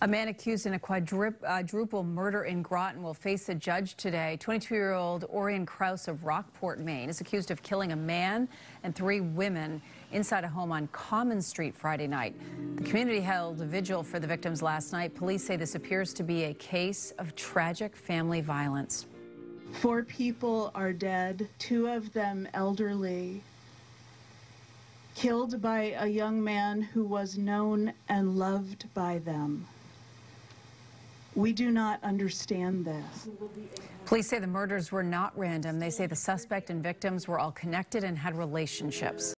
A man accused in a quadruple murder in Groton will face a judge today. 22-year-old Orion Krause of Rockport, Maine, is accused of killing a man and 3 women inside a home on Common Street Friday night. The community held a vigil for the victims last night. Police say this appears to be a case of tragic family violence. 4 people are dead, 2 of them elderly, killed by a young man who was known and loved by them. We do not understand this. Police say the murders were not random. They say the suspect and victims were all connected and had relationships.